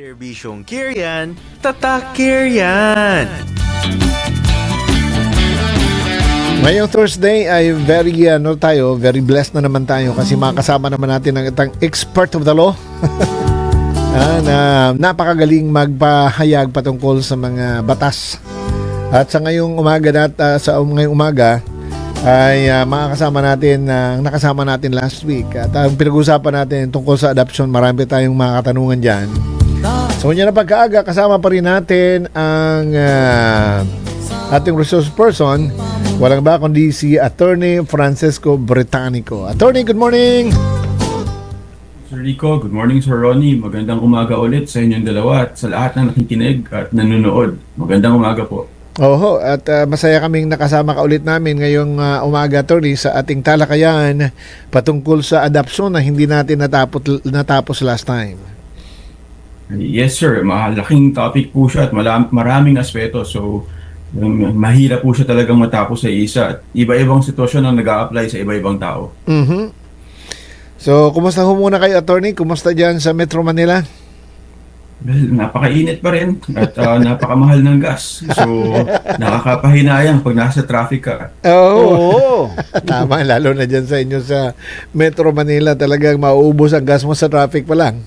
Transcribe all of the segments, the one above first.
Serbisyong care yan, tatak care yan! Ngayong Thursday ay very blessed na naman tayo kasi makasama naman natin ang itang expert of the law na napakagaling magpahayag patungkol sa mga batas. At sa ngayong umaga ay makakasama natin ang nakasama natin last week. At ang pinag-usapan natin tungkol sa adoption, marami tayong mga katanungan dyan. So niya na pagkaaga, kasama pa rin natin ang ating resource person, walang ba kundi si Attorney Francesco Britannico. Attorney, good morning! Sir Rico, good morning Sir Ronnie. Magandang umaga ulit sa inyong dalawa at sa lahat ng nakikinig at nanonood. Magandang umaga po. Oho, at masaya kaming nakasama ka ulit namin ngayong umaga, Attorney, sa ating talakayan patungkol sa adoption na hindi natin natapos last time. Yes sir, malaking topic po siya at maraming aspeto. So, mahirap po siya talagang matapos sa isa. At iba-ibang sitwasyon ang nag-a-apply sa iba-ibang tao. Mm-hmm. So, kumusta ho muna kayo, Attorney? Kumusta dyan sa Metro Manila? Well, napakainit pa rin at napakamahal ng gas. So, nakakapahinayang pag nasa traffic ka. Oo. Tama, lalo na dyan sa inyo sa Metro Manila. Talagang mauubos ang gas mo sa traffic pa lang.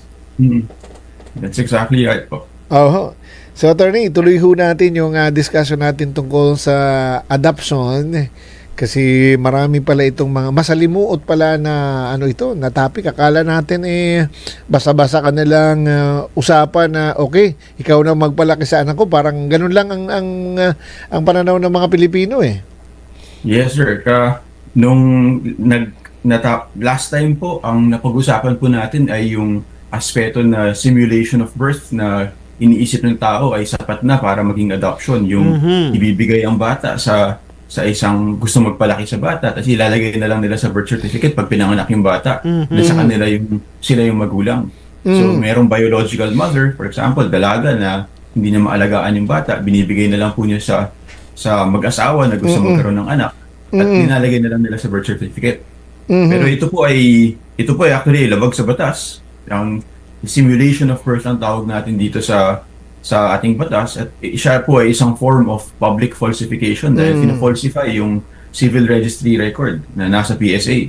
That's exactly right po. Oo. So, Attorney, ituloy ho natin yung discussion natin tungkol sa adoption. Kasi marami pala itong mga masalimuot pala na na topic. Akala natin basa-basa ka nilang usapan na okay, ikaw na magpalaki sa anak ko. Parang ganun lang ang pananaw ng mga Pilipino eh. Yes sir. Last time po, ang napag-usapan po natin ay yung aspeto na simulation of birth na iniisip ng tao ay sapat na para maging adoption. Yung ibibigay ang bata sa isang gusto magpalaki sa bata tapos ilalagay na lang nila sa birth certificate pag pinanganak yung bata na sa kanila sila yung magulang. So merong biological mother, for example, dalaga na hindi niya maalagaan yung bata, binibigay na lang po niya sa mag-asawa na gusto magkaroon ng anak at nilalagay na lang nila sa birth certificate. Pero ito po ay actually labag sa batas. Ang simulation of birth ang tawag natin dito sa ating batas at siya po ay isang form of public falsification dahil fina-falsify yung civil registry record na nasa PSA.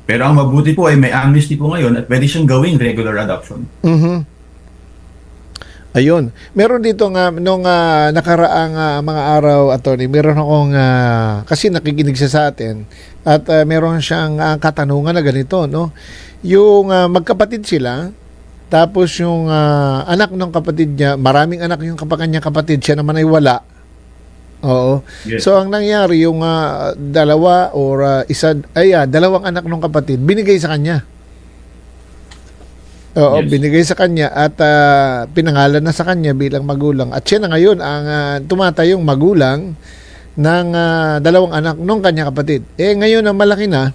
Pero ang mabuti po ay may amnesty po ngayon at pwede siyang gawing regular adoption. Ayun. Meron dito nga nung nakaraang mga araw, Attorney, meron akong kasi nakikinig siya sa atin at meron siyang katanungan na ganito, no? Yung magkapatid sila, tapos yung anak ng kapatid niya, maraming anak yung kanyang kapatid, siya naman ay wala. Oo. Yes. So ang nangyari yung dalawa or dalawang anak ng kapatid binigay sa kanya. Oo, Yes. binigay sa kanya at pinangalan na sa kanya bilang magulang. At siya na ngayon ang tumatayong magulang ng dalawang anak ng kanyang kapatid. Ngayon na malaki na,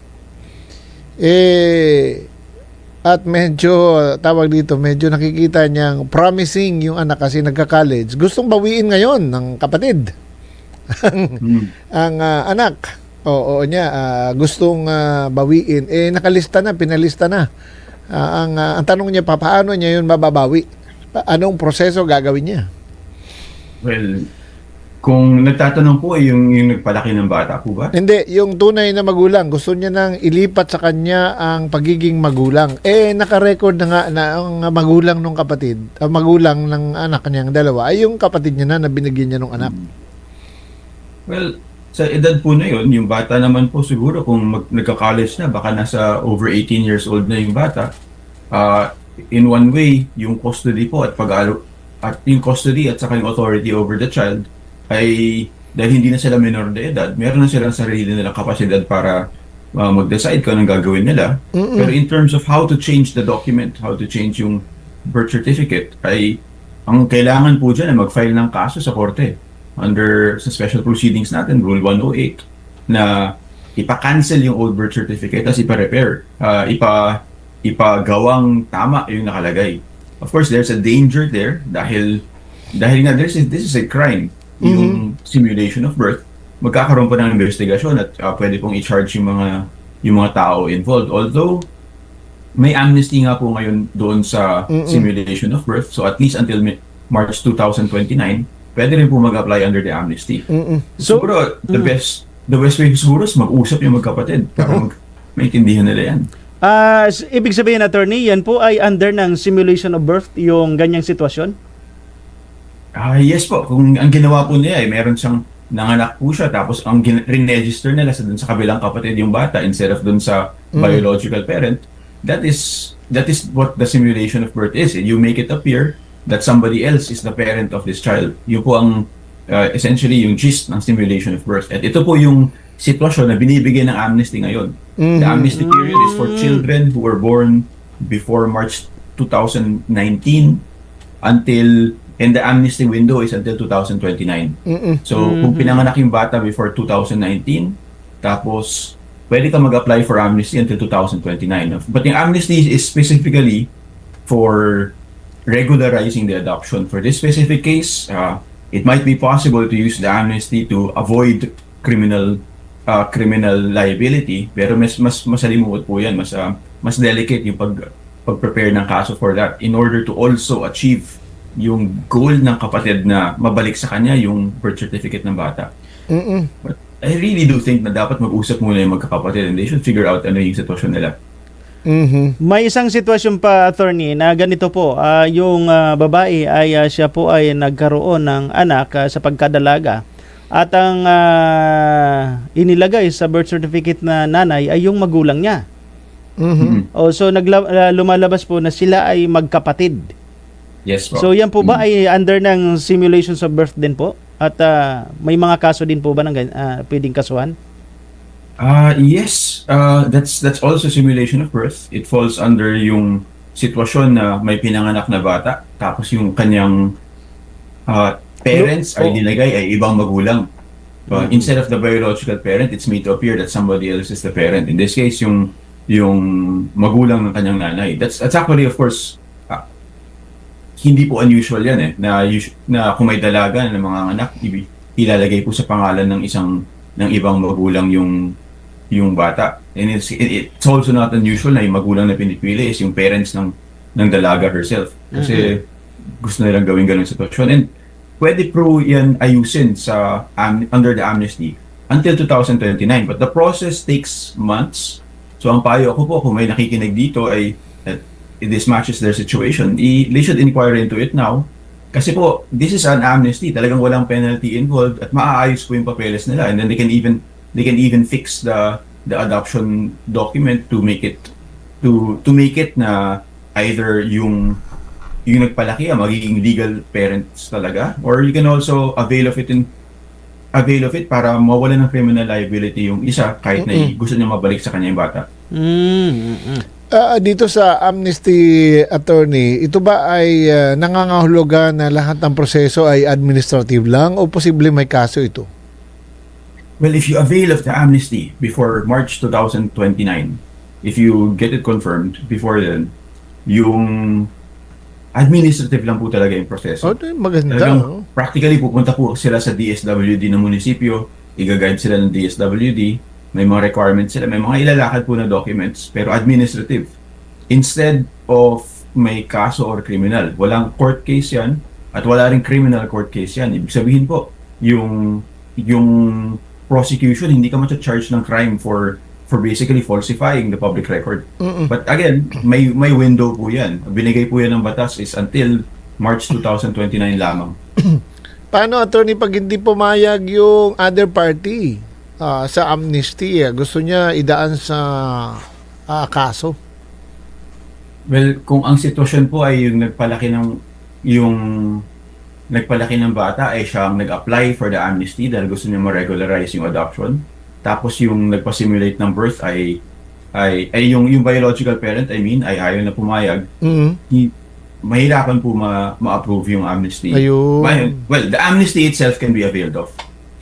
at medyo, tawag dito, medyo nakikita niyang promising yung anak kasi nagka-college. Gustong bawiin ngayon ng kapatid ang anak. Oo niya, gustong bawiin. Nakalista na, pinalista na. Ang tanong niya, paano niya yun mababawi? Anong proseso gagawin niya? Well, kung nagtatanong po ay yung nagpalaki ng bata po ba? Hindi, yung tunay na magulang. Gusto niya nang ilipat sa kanya ang pagiging magulang. Naka-record na nga na ang magulang ng kapatid, ang magulang ng anak niyang dalawa, ay yung kapatid niya na binigyan niya ng anak. Well, sa edad po na yun, yung bata naman po siguro kung nagka-college na, baka nasa over 18 years old na yung bata. In one way, yung custody po at yung custody at saka yung authority over the child ay dahil hindi na sila minor de edad, meron na silang sarili nilang kapasidad para mag-decide kung anong gagawin nila. Pero in terms of how to change the document, how to change yung birth certificate, ay ang kailangan po dyan ay mag-file ng kaso sa korte under sa special proceedings natin, Rule 108, na ipa-cancel yung old birth certificate at ipa-repair, ipagawang tama yung nakalagay. Of course, there's a danger there dahil nga this is a crime. Yung simulation of birth, magkakaroon po ng investigasyon at pwede pong i-charge yung mga tao involved. Although may amnesty nga po ngayon doon sa simulation of birth. So at least until March 2029, pwede rin po mag-apply under the amnesty. So, Siguro, the best way siguro is mag-usap yung magkapatid para maintindihan nila yan. Ibig sabihin, attorney, yan po ay under ng simulation of birth, yung ganyang sitwasyon? Yes po. Kung ang ginawa po niya ay meron siyang nanganak po siya tapos ang re-register nila dun sa kabilang kapatid yung bata instead of dun sa biological parent, that is what the simulation of birth is. You make it appear that somebody else is the parent of this child. Yun po ang essentially yung gist ng simulation of birth. At ito po yung sitwasyon na binibigyan ng amnesty ngayon. The amnesty period is for children who were born before March 2019 and the amnesty window is until 2029. So, kung pinanganak yung bata before 2019, tapos pwede ka mag-apply for amnesty until 2029. But yung amnesty is specifically for regularizing the adoption. For this specific case, it might be possible to use the amnesty to avoid criminal liability, pero mas masalimuot po yan, mas delicate yung pag-prepare ng kaso for that in order to also achieve yung goal ng kapatid na mabalik sa kanya yung birth certificate ng bata. But I really do think na dapat mag-usap muna yung magkakapatid and they should figure out ano yung sitwasyon nila. May isang sitwasyon pa, attorney, na ganito po, yung babae ay siya po ay nagkaroon ng anak sa pagkadalaga at ang inilagay sa birth certificate na nanay ay yung magulang niya. So lumalabas po na sila ay magkapatid. Yes po. So yan po ba ay under ng simulations of birth din po? At may mga kaso din po ba ng pwedeng kasuhan? Yes, that's also simulation of birth. It falls under yung sitwasyon na may pinanganak na bata tapos yung kanyang parents ay nilagay ay ibang magulang. Instead of the biological parent, it's made to appear that somebody else is the parent. In this case, yung magulang ng kanyang nanay. That's actually, of course, hindi po unusual yan na kung may dalaga ng mga anak, ilalagay po sa pangalan ng ibang magulang yung bata. And it's also not unusual na yung magulang na pinipili is yung parents ng dalaga herself. Kasi gusto nilang gawin ganun sitwasyon. And pwede po yan ayusin sa under the amnesty until 2029. But the process takes months. So ang payo ko po, kung may nakikinig dito ay this matches their situation, they should inquire into it now. Kasi po, this is an amnesty. Talagang walang penalty involved at maaayos po yung papeles nila. And then they can even fix the adoption document to make it na either yung nagpalaki magiging legal parents talaga, or you can also avail of it para mawala ng criminal liability yung isa kahit na gusto niya mabalik sa kanya yung bata. Dito sa amnesty, attorney, ito ba ay nangangahulugan na lahat ng proseso ay administrative lang o posible may kaso ito? Well, if you avail of the amnesty before March 2029, if you get it confirmed before then, yung administrative lang po talaga yung proseso. Maganda. Practically, pupunta po sila sa DSWD ng munisipyo, i-guide sila ng DSWD, may mga requirements sila, may mga ilalakad po na documents, pero administrative. Instead of may kaso or criminal, walang court case yan, at wala rin criminal court case yan. Ibig sabihin po, yung prosecution, hindi ka ma-charge ng crime for basically falsifying the public record. But again, may window po yan. Binigay po yan ng batas is until March 2029 lamang. Paano, attorney, pag hindi pumayag yung other party sa amnesty? Gusto niya idaan sa kaso? Well, kung ang sitwasyon po ay yung nagpalaki ng bata ay siyang nag-apply for the amnesty dahil gusto niya ma-regularize yung adoption. Tapos yung nagpa-simulate ng birth ay yung biological parent, ay ayaw na pumayag. Mahirapan po ma-approve yung amnesty. Well, the amnesty itself can be availed of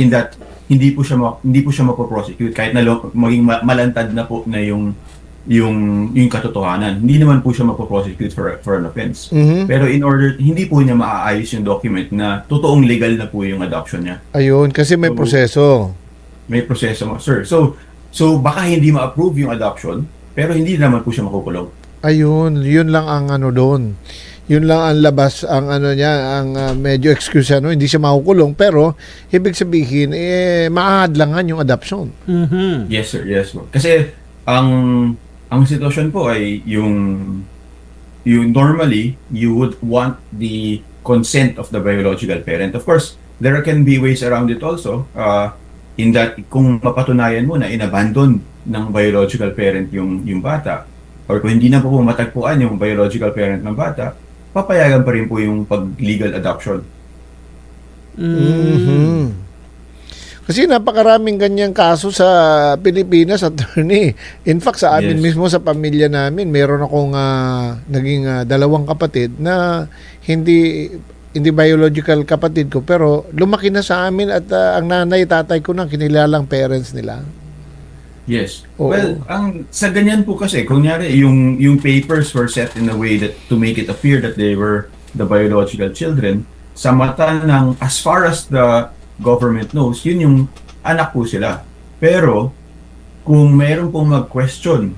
in that hindi po siya mapoprosecute kahit na maging malantad na po na yung katotohanan. Hindi naman po siya mapoprosecute for an offense. Pero hindi po niya maaayos yung document na totoong legal na po yung adoption niya. Ayun, kasi may proseso. May proseso mo, sir. So baka hindi ma-approve yung adoption, pero hindi naman po siya makukulong. Ayun, yun lang ang ano doon. Yun lang ang labas, ang ano niya, ang medyo excuse ano, hindi siya makukulong, pero ibig sabihin, maahadlangan yung adoption. Mhm. Yes sir, yes po. Kasi ang sitwasyon po ay you normally you would want the consent of the biological parent. Of course, there can be ways around it also. In that kung mapatunayan mo na inabandon ng biological parent yung bata, or kung hindi na po matagpuan yung biological parent ng bata, papayagan pa rin po yung pag-legal adoption. Mhm. Kasi napakaraming ganyang kaso sa Pilipinas, attorney. In fact, sa amin Yes. mismo, sa pamilya namin, meron akong naging dalawang kapatid na hindi biological kapatid ko, pero lumaki na sa amin at ang nanay, tatay ko na kinilalang parents nila. Yes. Oo. Well, sa ganyan po kasi, kunyari, yung papers were set in a way that to make it appear that they were the biological children, sa mata ng, as far as the government knows, yun yung anak po sila. Pero, kung mayroon pong mag-question,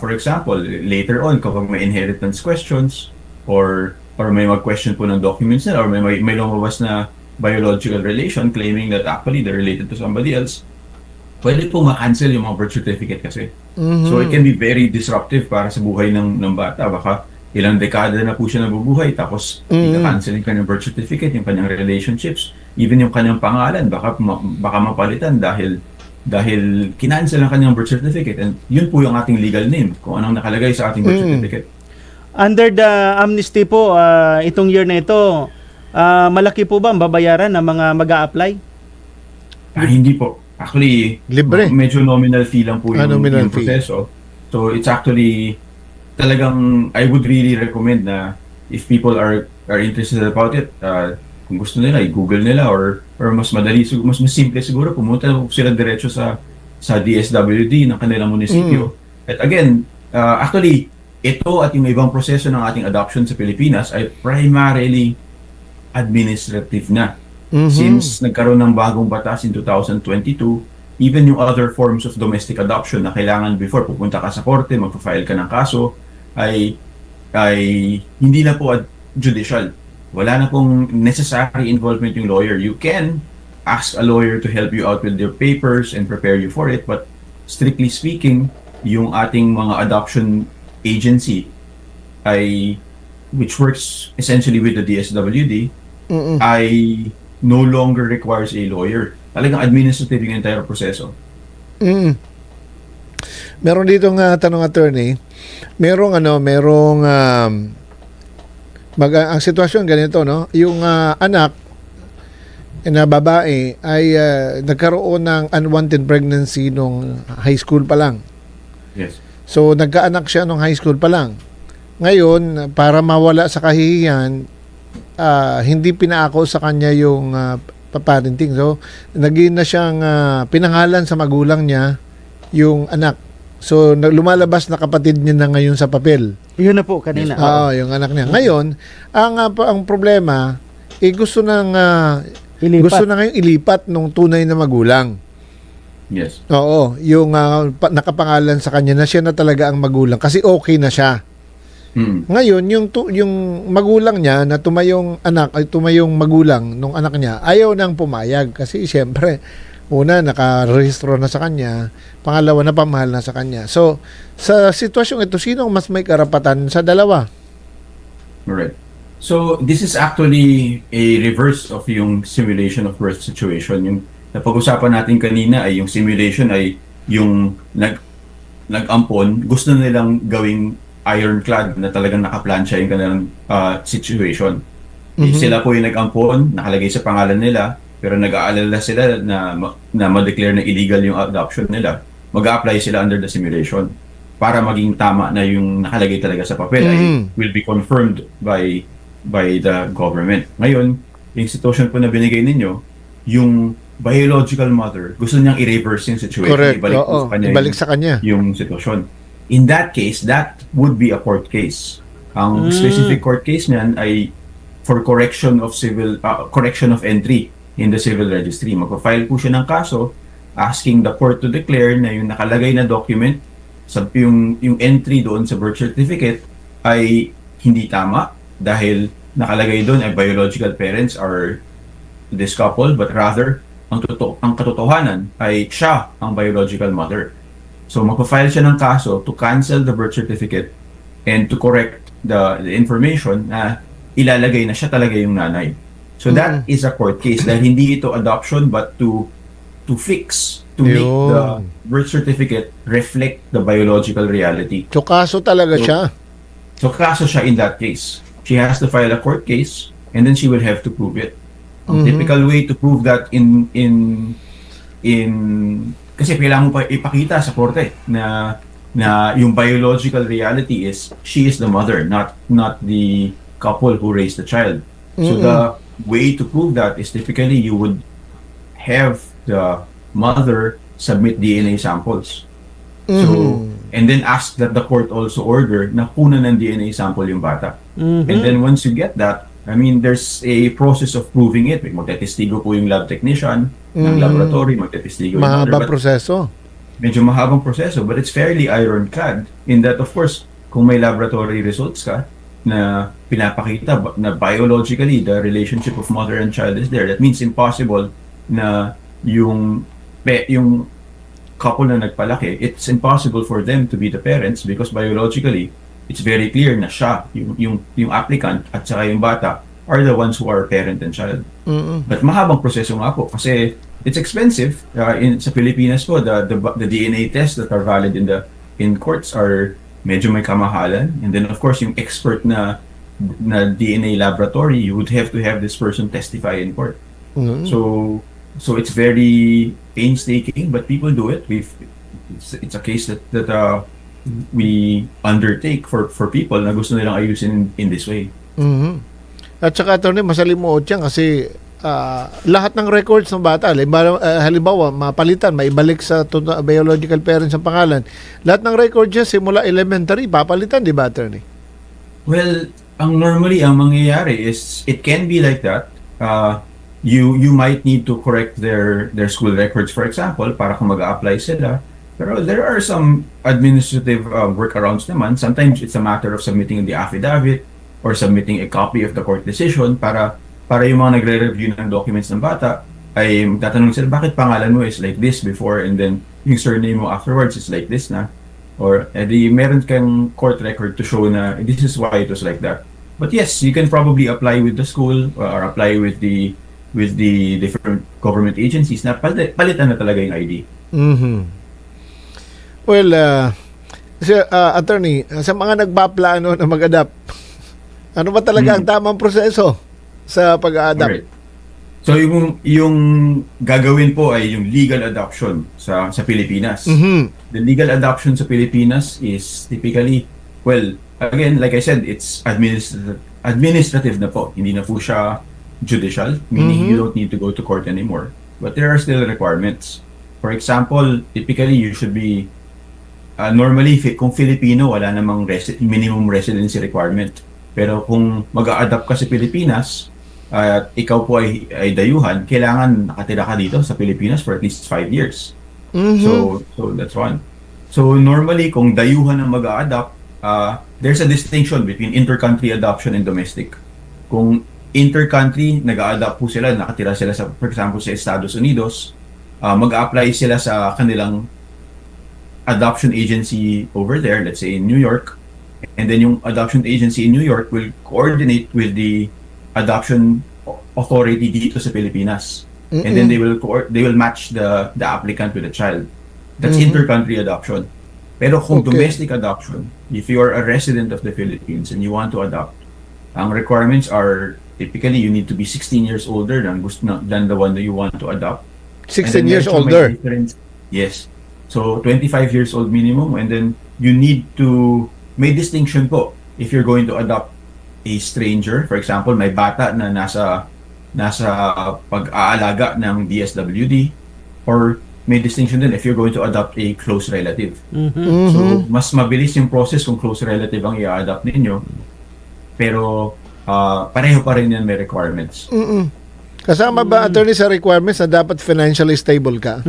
for example, later on, kapag may inheritance questions, or may mag-question po ng documents nila, or may lumabas na biological relation claiming that actually they're related to somebody else, pwede po ma-cancel yung mga birth certificate kasi. Mhm. So it can be very disruptive para sa buhay ng bata. Baka ilang dekada na po siya nabubuhay, tapos i-cancel yung kanyang birth certificate, yung kanyang relationships, even yung kanyang pangalan, baka mapalitan dahil kinancel ang kanyang birth certificate. And yun po yung ating legal name, kung anong nakalagay sa ating birth certificate. Under the amnesty po, itong year na ito, malaki po ba ang babayaran ng mga mag-a-apply? Hindi po. Actually, Libre. medyo nominal fee lang po Nominal yung fee. proseso. So it's actually talagang I would really recommend na if people are interested about it, kung gusto nila, i-google nila or mas madali, mas simple siguro, pumunta sila diretso sa DSWD ng kanilang munisipyo. At again, actually, ito at yung ibang proseso ng ating adoption sa Pilipinas ay primarily administrative na. Since nagkaroon ng bagong batas in 2022, even yung other forms of domestic adoption na kailangan before pupunta ka sa korte, magpa-file ka ng kaso, ay hindi na po judicial. Wala na pong necessary involvement yung lawyer. You can ask a lawyer to help you out with your papers and prepare you for it, but strictly speaking, yung ating mga adoption agency which works essentially with the DSWD, ay no longer requires a lawyer. Talagang administrative yung entire proseso. Meron dito nga tanong, attorney. Ang sitwasyon ganito, no? Yung anak na babae ay nagkaroon ng unwanted pregnancy nung high school pa lang. Yes. So nagkaanak siya nung high school pa lang. Ngayon, para mawala sa kahihiyan, hindi pinaako sa kanya yung parenting. So, naging na siyang pinangalan sa magulang niya yung anak. So, lumalabas na kapatid niya na ngayon sa papel. Yun na po kanina. Yung anak niya. Ngayon, ang problema, gusto nang Ilipat. gusto na ngayong ilipat nung tunay na magulang. Yes. Oo, yung nakapangalan sa kanya na siya na talaga ang magulang kasi okay na siya. Ngayon, yung magulang niya na tumayong magulang nung anak niya, ayaw nang pumayag kasi siyempre, una, nakarehistro na sa kanya, pangalawa, na pamahal na sa kanya. So, sa sitwasyong ito, sino mas may karapatan sa dalawa? Alright. So, this is actually a reverse of yung simulation of birth situation. Yung napag-usapan natin kanina ay yung simulation ay yung nag-ampon, gusto nilang gawing ironclad na talagang nakaplansya yung kanilang situation. Sila po yung nag-ampon, nakalagay sa pangalan nila, pero nag-aalala sila na ma-declare na illegal yung adoption nila. Mag-a-apply sila under the simulation para maging tama na yung nakalagay talaga sa papel ay will be confirmed by the government. Ngayon, yung situation po na binigay ninyo, yung biological mother, gusto niyang i-reverse yung situation. Correct. Ibalik sa kanya yung sitwasyon. In that case, that would be a court case. Ang specific court case niyan ay for correction of entry in the civil registry. Magpa-file po siya ng kaso asking the court to declare na yung nakalagay na document yung entry doon sa birth certificate ay hindi tama dahil nakalagay doon ay biological parents are this couple, but rather ang katotohanan ay siya ang biological mother. So magpa-file siya ng kaso to cancel the birth certificate and to correct the information na ilalagay na siya talaga yung nanay. So that is a court case dahil hindi ito adoption but to make the birth certificate reflect the biological reality. So kaso talaga siya. So kaso siya in that case. She has to file a court case and then she will have to prove it. Ang typical way to prove that in kasi kailangan mo pa ipakita sa korte na yung biological reality is she is the mother, not the couple who raised the child. So the way to prove that is typically you would have the mother submit DNA samples. So and then ask that the court also order na kunan ng DNA sample yung bata. And then once you get that, I mean, there's a process of proving it. Magtetestigo po yung lab technician ng laboratory, magtetestigo yung mother. Mahaba proseso. Medyo mahabang proseso, but it's fairly ironclad in that, of course, kung may laboratory results ka na pinapakita na biologically the relationship of mother and child is there, that means impossible na yung couple na nagpalaki, it's impossible for them to be the parents because biologically, it's very clear na siya, yung applicant at saka yung bata are the ones who are parent and child. But mahabang proseso nga po kasi it's expensive. Sa Pilipinas po, the DNA tests that are valid in courts are medyo may kamahalan. And then of course, yung expert na DNA laboratory, you would have to have this person testify in court. So it's very painstaking, but people do it. It's a case that we undertake for people na gusto nilang ayusin in this way. At saka attorney, masalimuot yan kasi lahat ng records ng bata, halimbawa mapalitan, maibalik sa biological parents ang pangalan, lahat ng records niya simula elementary papalitan, di ba attorney? Well, ang mangyayari is it can be like that. You might need to correct their school records, for example, para kung mag-a-apply sila. Pero there are some administrative workarounds naman. Sometimes it's a matter of submitting the affidavit or submitting a copy of the court decision para yung mga nagre-review ng documents ng bata ay tatanong sila, bakit pangalan mo is like this before and then yung surname mo afterwards is like this na? Or meron kang court record to show na this is why it was like that. But yes, you can probably apply with the school or apply with the different government agencies na palitan na talaga yung ID. Well, attorney, sa mga nagpaplano na mag-adapt, ano ba talaga ang tamang proseso sa pag-a-adapt? Alright. So yung gagawin po ay yung legal adoption sa Pilipinas. The legal adoption sa Pilipinas is typically, well, again, like I said, it's administrative na po. Hindi na po siya judicial, meaning you don't need to go to court anymore. But there are still requirements. For example, typically you should be normally kung Filipino wala namang minimum residency requirement. Pero kung mag-a-adapt ka sa Pilipinas at ikaw po ay dayuhan, kailangan nakatira ka dito sa Pilipinas for at least 5 years. So that's one. So normally kung dayuhan ang mag-a-adapt, there's a distinction between inter-country adoption and domestic. Kung inter-country, nag-a-adapt po sila, nakatira sila sa, for example, sa Estados Unidos, mag-a-apply sila sa kanilang adoption agency over there, let's say in New York, and then yung adoption agency in New York will coordinate with the adoption authority dito sa Pilipinas. And then they will match the applicant with the child. That's inter-country adoption. Pero kung domestic adoption, if you are a resident of the Philippines and you want to adopt, ang requirements are typically you need to be 16 years older than the one that you want to adopt. 16 years older? Yes. So 25 years old minimum, and then you need to, may distinction po if you're going to adopt a stranger. For example, may bata na nasa pag-aalaga ng DSWD, or may distinction din if you're going to adopt a close relative. So mas mabilis yung process kung close relative ang i-adopt ninyo, pero pareho pa rin yan may requirements. Kasama ba, attorney, sa requirements na dapat financially stable ka?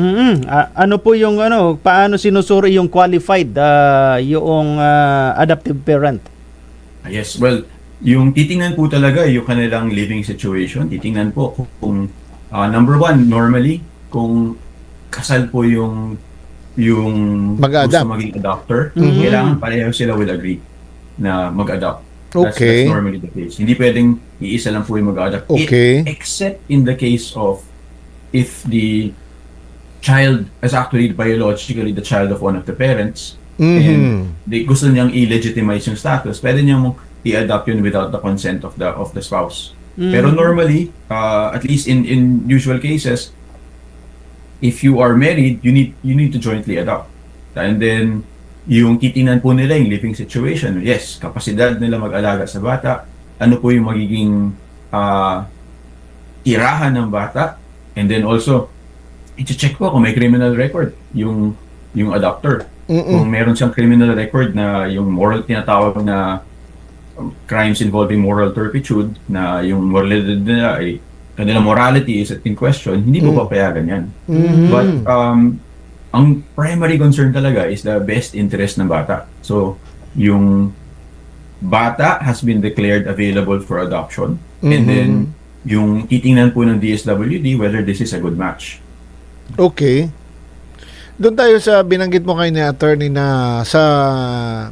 Ano po yung paano sinusuri yung qualified yung adoptive parent? Yes, well, yung titingnan po talaga yung kanilang living situation. Titingnan po kung number one, normally, kung kasal po yung Mag-a-adopt. gusto maging adopter, kailangan pareho sila will agree na mag-adopt. Okay. That's normally the case. Hindi pwedeng iisa lang po yung mag-adopt. Okay. Except in the case of if the child is actually biologically the child of one of the parents, and gusto niyang i-legitimize yung status, pwede niyang i-adopt yun without the consent of the spouse. Pero normally, at least in usual cases, if you are married, you need to jointly adopt. And then yung titingnan po nila yung living situation. Yes, kapasidad nila mag-alaga sa bata. Ano po yung magiging tirahan ng bata. And then also, i-check po kung may criminal record yung adopter. Kung meron siyang criminal record na yung moral, tinatawag na crimes involving moral turpitude, na yung moralidad nila ay kanilang morality is in question, hindi po papayagan yan. But ang primary concern talaga is the best interest ng bata. So, yung bata has been declared available for adoption, and then yung titingnan po ng DSWD whether this is a good match. Okay. Doon tayo sa binanggit mo kayo ni attorney na sa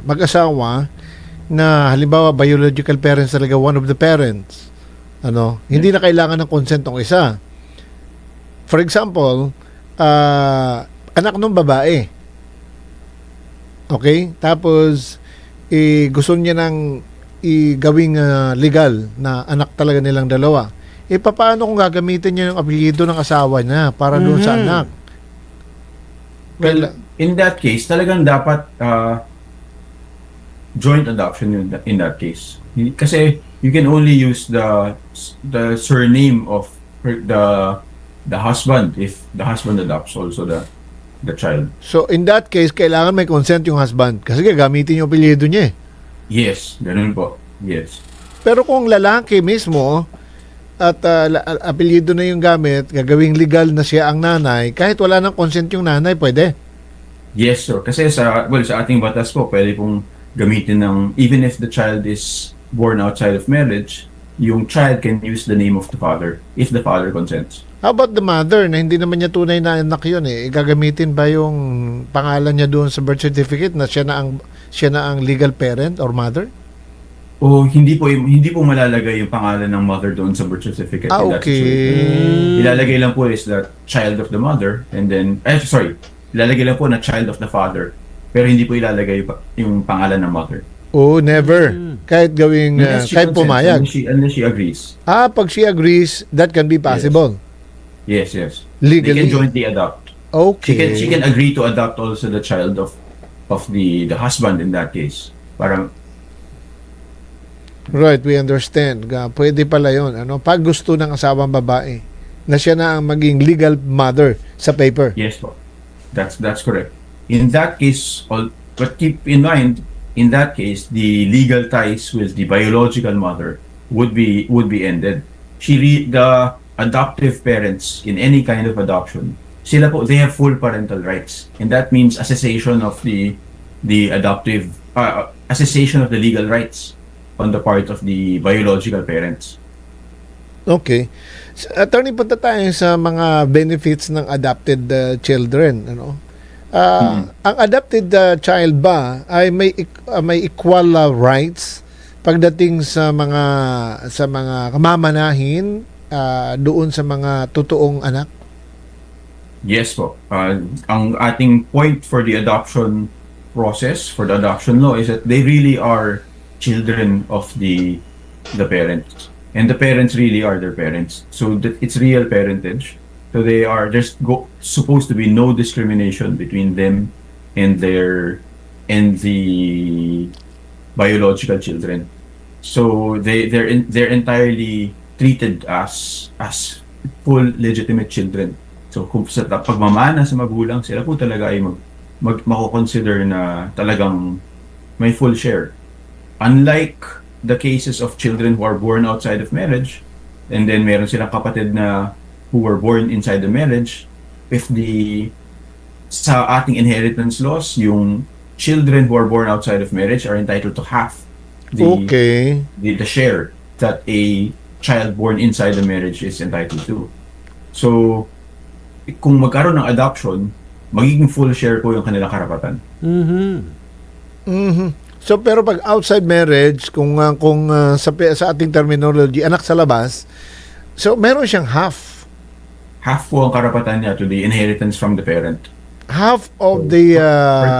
mag-asawa na halimbawa biological parents talaga, one of the parents, hindi na kailangan ng consent ng isa. For example, anak ng babae. Okay? Tapos, gusto niya nang gawing legal na anak talaga nilang dalawa. Paano kung gagamitin niya yung apelyido ng asawa niya para doon sa anak? Well, in that case, talagang dapat joint adoption in that case. Kasi you can only use the surname of the husband if the husband adopts also the child. So, in that case, kailangan may consent yung husband kasi gagamitin yung apelyido niya. Yes, ganun po. Yes. Pero kung lalaki mismo at apelyido na yung gamit, gagawing legal na siya ang nanay, kahit wala nang consent yung nanay, pwede? Yes, sir. Kasi sa ating batas po, pwede pong gamitin ng, even if the child is born outside of marriage, yung child can use the name of the father if the father consents. How about the mother na hindi naman niya tunay na anak yun gagamitin ba yung pangalan niya doon sa birth certificate na siya na ang legal parent or mother? O hindi po malalagay yung pangalan ng mother doon sa birth certificate. Okay. Ilalagay lang po is the child of the mother, and then ilalagay lang po na child of the father. Pero hindi po ilalagay yung pangalan ng mother. Oh, never. Kahit gawing kahit pumayag. Unless she agrees. Pag she agrees, that can be possible. Yes. Legally. They can jointly adopt. Okay. She can agree to adopt also the child of the husband in that case. Parang right, we understand. Pwede pala yun. Pag gusto ng asawang babae na siya na ang maging legal mother sa paper. yes po. That's correct. In that case, but keep in mind, in that case, the legal ties with the biological mother would be ended. The adoptive parents in any kind of adoption, sila po, they have full parental rights, and that means a cessation of the adoptive a cessation of the legal rights on the part of the biological parents. Okay. Attorney, punta tayo sa mga benefits ng adopted children. Ang adopted child ba ay may equal rights pagdating sa mga kamamanahin doon sa mga totoong anak? Yes po. Ang ating point for the adoption process, for the adoption law, is that they really are children of the parents. And the parents really are their parents. So that it's real parentage. So there's supposed to be no discrimination between them and the biological children. So they're entirely treated as full legitimate children. So kung sa pagmamana sa magulang, sila po talaga ay mako-consider na talagang may full share. Unlike the cases of children who are born outside of marriage, and then meron silang kapatid na who were born inside the marriage, if the sa ating inheritance laws, yung children who are born outside of marriage are entitled to half Okay. the share that a child born inside the marriage is entitled to. So, kung magkaroon ng adoption, magiging full share po yung kanilang karapatan. So pero pag outside marriage, kung sa ating terminology, anak sa labas, so meron siyang half. Half po ang karapatan niya to the inheritance from the parent. Half of the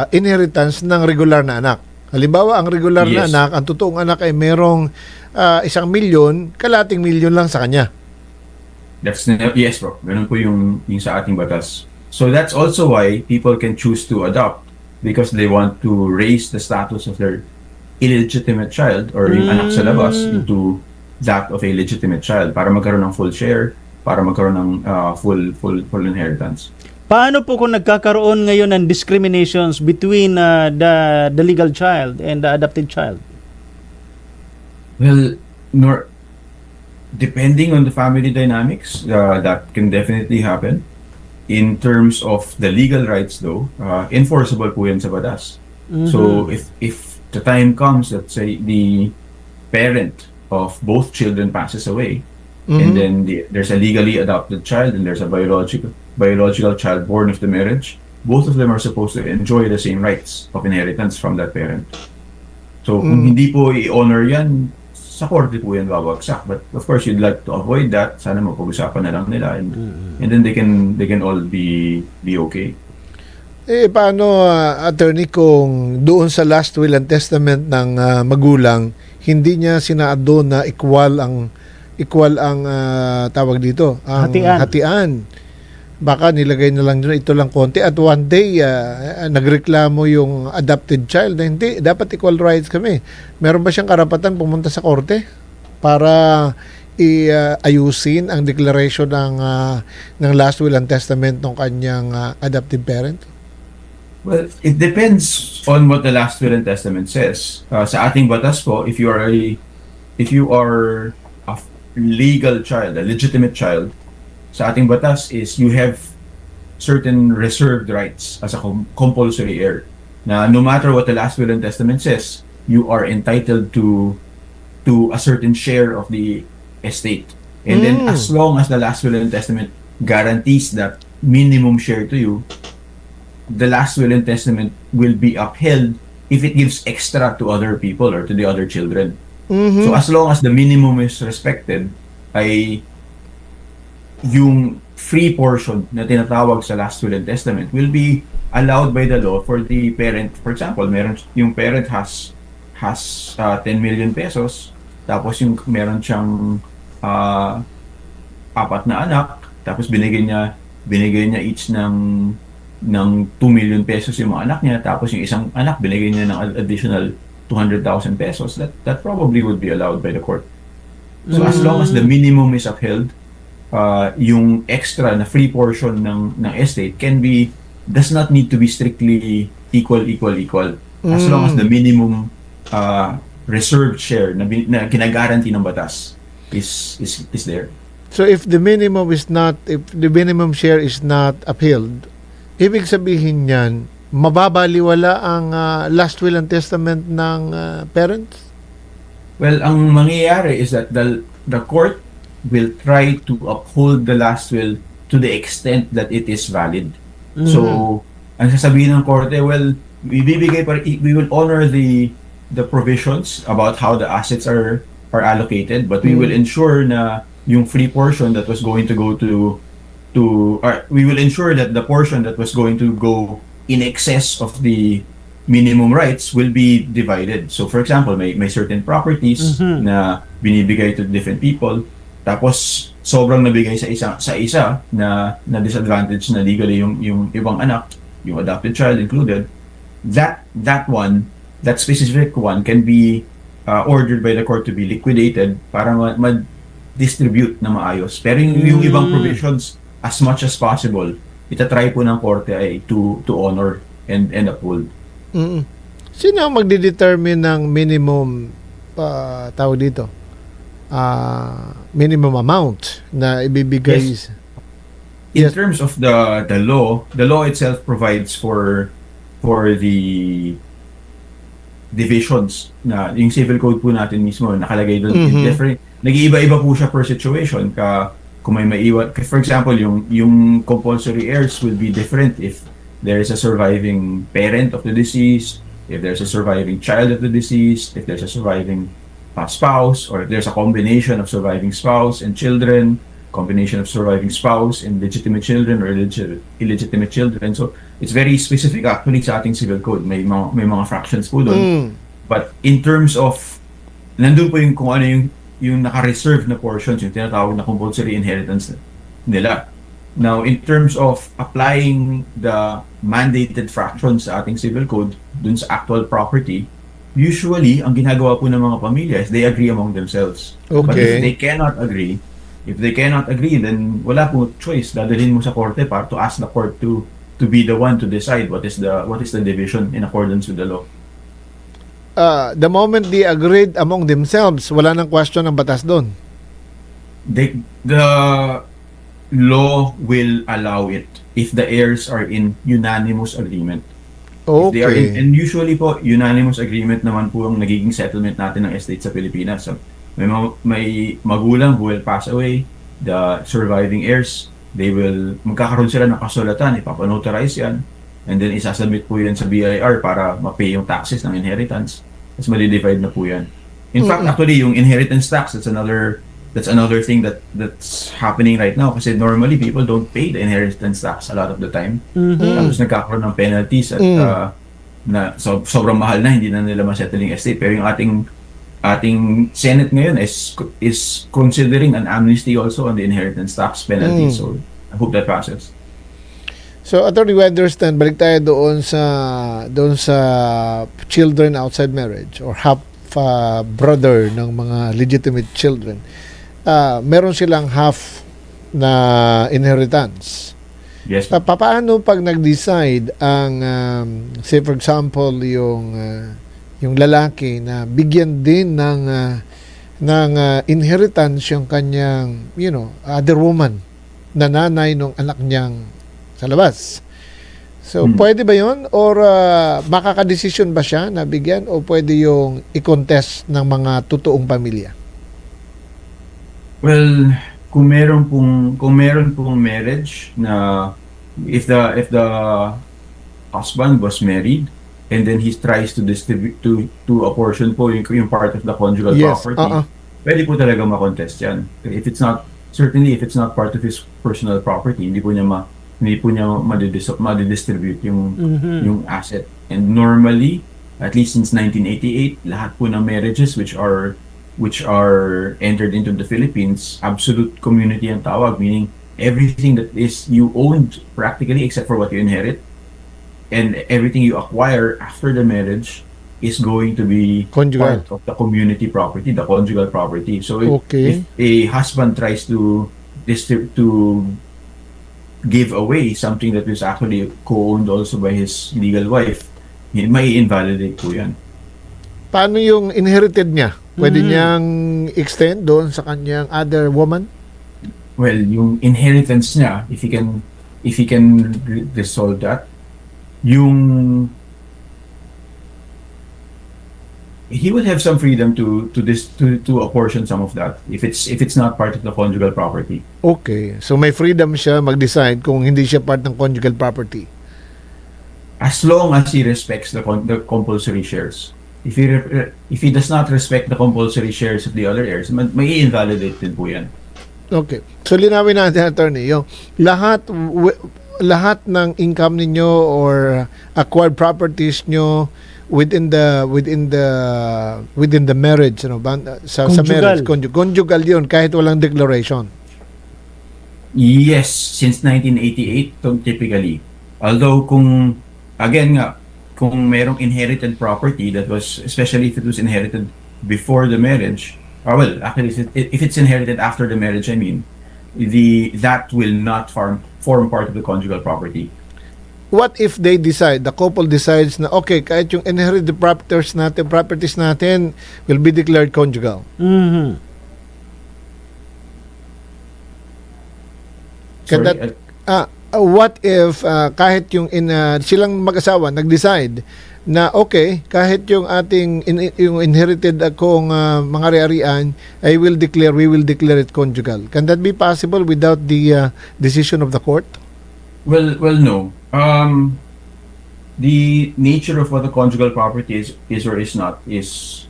inheritance ng regular na anak. Halimbawa, ang regular na Yes. anak, ang totoong anak ay merong 1,000,000, kalating milyon lang sa kanya. Yes, bro. Ganun po yung sa ating batas. So that's also why people can choose to adopt, because they want to raise the status of their illegitimate child or yung anak sa labas into that of a legitimate child para magkaroon ng full share, para magkaroon ng full inheritance. Paano po kung nagkakaroon ngayon ng discriminations between the legal child and the adopted child? Well, depending on the family dynamics, that can definitely happen. In terms of the legal rights though, enforceable po yan sa batas. So if the time comes that say the parent of both children passes away, and then there's a legally adopted child and there's a biological child born of the marriage, both of them are supposed to enjoy the same rights of inheritance from that parent. So kung hindi po i-honor yan, sa korte po yan babagsak. But of course, you'd like to avoid that. Sana mapag-usapan na lang nila, and then they can all be okay. Paano, attorney, kung doon sa last will and testament ng magulang, hindi niya sinaado na equal ang tawag dito, ang hatian. Baka nilagay na lang doon, ito lang konti, at one day nagreklamo yung adopted child na hindi, dapat equal rights kami. Meron ba siyang karapatan pumunta sa korte para ayusin ang declaration ng last will and testament ng kanyang adoptive parent? Well, it depends on what the last will and testament says. Sa ating batas po, if you are a legal child, a legitimate child, sa ating batas is you have certain reserved rights as a compulsory heir. Na no matter what the last will and testament says, you are entitled to a certain share of the estate. And then as long as the last will and testament guarantees that minimum share to you, the last will and testament will be upheld if it gives extra to other people or to the other children. So as long as the minimum is respected, ay yung free portion na tinatawag sa last will and testament will be allowed by the law for the parent. For example, yung parent has 10 million pesos, tapos yung meron siyang 4 na anak, tapos binigay niya each ng 2 million pesos yung mga anak niya, tapos yung isang anak binigay niya ng additional 200,000 pesos. That probably would be allowed by the court. So as long as the minimum is upheld, yung extra na free portion ng estate does not need to be strictly equal. As long as the minimum reserved share na ginagaranti ng batas is there. So if the minimum share is not upheld, ibig sabihin niyan, mababaliwala ang last will and testament ng parents? Well, ang mangyayari is that the court will try to uphold the last will to the extent that it is valid. So, ang sasabihin ng korte, well, we will honor the provisions about how the assets are allocated, but we will ensure na yung free portion that was going to go we will ensure that the portion that was going to go in excess of the minimum rights will be divided. So for example, may certain properties na binibigay to different people, tapos sobrang nabigay sa isa na disadvantage na legally yung ibang anak, yung adopted child included. That specific one can be ordered by the court to be liquidated para ma-distribute na maayos. Pero yung ibang provisions, as much as possible, itatry po ng korte ay to honor and uphold. Sino ang magdedetermine ng minimum tawag dito? minimum amount na ibibigay. Yes. In terms of the law itself provides for the divisions na yung civil code po natin mismo nakalagay doon. Different, nag-iiba-iba po siya per situation. Kung may maiwan, for example, yung compulsory heirs will be different if there is a surviving parent of the deceased, if there's a surviving child of the deceased, if there's a surviving spouse, or if there's a combination of surviving spouse and children, combination of surviving spouse and legitimate children or illegitimate children. So it's very specific actually sa ating civil code. May mga fractions po doon. But in terms of nandun po yung kung ano yung naka-reserve na portions, yung tinatawag na compulsory inheritance nila. Now, in terms of applying the mandated fractions sa ating civil code dun sa actual property, usually, ang ginagawa po ng mga pamilya is they agree among themselves. Okay. But if they cannot agree, then wala po choice. Dadalhin mo sa korte para to ask the court to be the one to decide what is the division in accordance with the law. The moment they agreed among themselves, wala nang question ng batas doon. The law will allow it if the heirs are in unanimous agreement. If they are Okay. and usually po, unanimous agreement naman po ang nagiging settlement natin ng estate sa Pilipinas. So, may magulang who will pass away, the surviving heirs, magkakaroon sila ng kasulatan, ipapanotarize yan, and then isasubmit po yan sa BIR para ma-pay yung taxes ng inheritance. Tapos mali-divide na po yan. In fact, actually, yung inheritance tax, that's another thing that's happening right now kasi normally people don't pay the inheritance tax a lot of the time. Tapos nagkakaroon ng penalties at sobrang mahal na, hindi na nila ma-settle yung estate. Pero yung ating Senate ngayon is considering an amnesty also on the inheritance tax penalty. So I hope that passes. So, Attorney Weatherston, balik tayo doon sa children outside marriage or half brother ng mga legitimate children. Meron silang half na inheritance. Yes. Paano pag nag-decide ang say for example yung lalaki na bigyan din ng inheritance yung kanyang other woman na nanay ng anak niyang sa labas. So pwede ba 'yon or makakadesisyon ba siya na bigyan o pwede yung i-contest ng mga totoong pamilya? Well, kung meron pong marriage na if the husband was married and then he tries to distribute to apportion po yung part of the conjugal property, pwede po talaga ma-contest yan. If it's not part of his personal property, hindi po niya madidistribute yung asset. And normally, at least since 1988, lahat po ng marriages which are entered into the Philippines, absolute community ang tawag, meaning everything that is you owned practically except for what you inherit, and everything you acquire after the marriage is going to be Conjugal. part of the community property, the conjugal property. So if Okay. a husband tries to give away something that was actually co-owned also by his legal wife, may invalidate po yan. Paano yung inherited niya? Pwede niyang extend doon sa kanyang other woman? Well, yung inheritance niya, if he can resolve that, he would have some freedom to apportion some of that if it's not part of the conjugal property. Okay. So may freedom siya mag-decide kung hindi siya part ng conjugal property. As long as he respects the compulsory shares. If he does not respect the compulsory shares of the other heirs, may invalidate din po yan. Okay. So linawin natin, attorney, yung lahat ng income ninyo or acquired properties nyo within the marriage, sa marriage, conjugal yun kahit walang declaration. Yes, since 1988 typically. Although kung merong inherited property that was, especially if it was inherited before the marriage, actually if it's inherited after the marriage, that will not form part of the conjugal property. What if they decide, the couple decides na okay, kahit yung inherited properties natin will be declared conjugal? Can that, what if kahit yung silang mag-asawa nag-decide na okay, kahit yung ating yung inherited akong mga ari-arian, we will declare it conjugal. Can that be possible without the decision of the court? Well, no. The nature of what the conjugal property is or is not is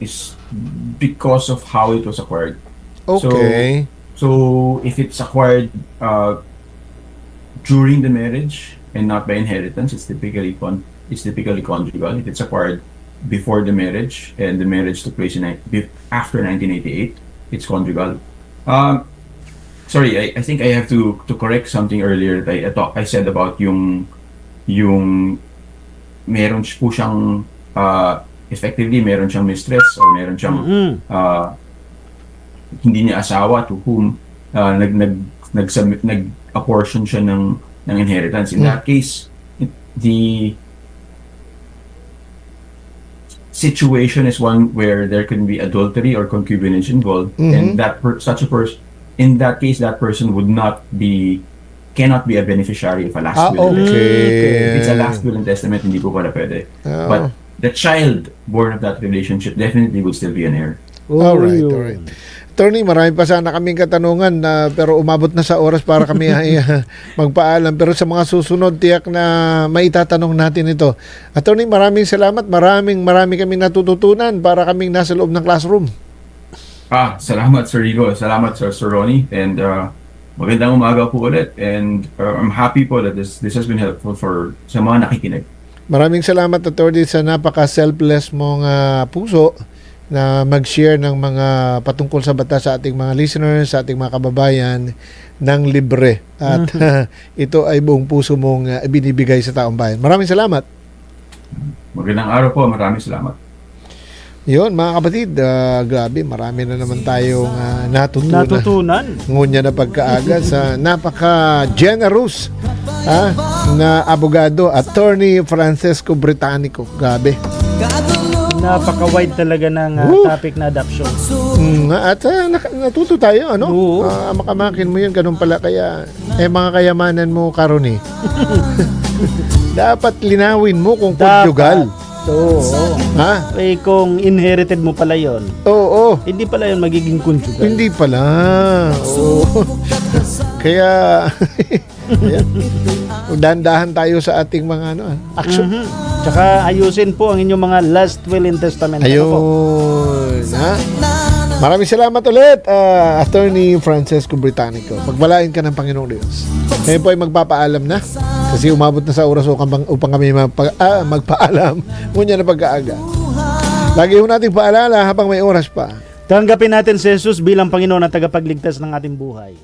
because of how it was acquired. Okay. So if it's acquired during the marriage and not by inheritance, it's typically conjugal. If it's acquired before the marriage and the marriage took place after 1988, it's conjugal. Sorry, I think I have to correct something earlier that I said about yung meron po siyang effectively meron siyang mistress or meron siyang hindi niya asawa to whom nag-apportion siya ng inheritance. In that case, the situation is one where there can be adultery or concubinage involved, and in that case, that person cannot be a beneficiary of a last will and testament. If it's a last will and testament, hindi po pala pwede. But the child born of that relationship definitely would still be an heir. All right. Attorney, marami pa sana kaming katanungan pero umabot na sa oras para kami ay magpaalam. Pero sa mga susunod, tiyak na maitatanong natin ito. Attorney, maraming salamat. Marami kaming natututunan para kaming nasa loob ng classroom. Salamat Sir Rigo. Salamat Sir Ronnie. And magandang umaga po ulit. And I'm happy po that this has been helpful sa mga nakikinig. Maraming salamat, Attorney, sa napaka-selfless mong puso na mag-share ng mga patungkol sa batas sa ating mga listeners, sa ating mga kababayan ng libre. At ito ay buong puso mong binibigay sa taong bayan. Maraming salamat. Magandang araw po. Maraming salamat. Yun, mga kapatid, grabe, marami na naman tayong natutunan. Ngunya na pagkaaga sa napaka-generous na abogado, Attorney Francesco Britannico. Grabe. Napaka-wide talaga ng topic na adoption. At natuto tayo, ano? Makamakin mo yun, ganun pala. Kaya, mga kayamanan mo, Karoni. Dapat linawin mo kung conjugal. Oo. Ha? Kung inherited mo pala yon. Oo. Hindi pala yon magiging conjugal. Hindi pala. Oo. Kaya, dahan-dahan tayo sa ating mga action. Tsaka ayusin po ang inyong mga last will and testament. Ayun. Maraming salamat ulit, Attorney Francesco Britannico. Pagpalain ka ng Panginoong Diyos. Ngayon po ay magpapaalam na kasi umabot na sa oras upang kami magpaalam. Ngunyan na pagkaaga. Lagi ho nating paalala habang may oras pa. Tanggapin natin si Jesus bilang Panginoon at tagapagligtas ng ating buhay.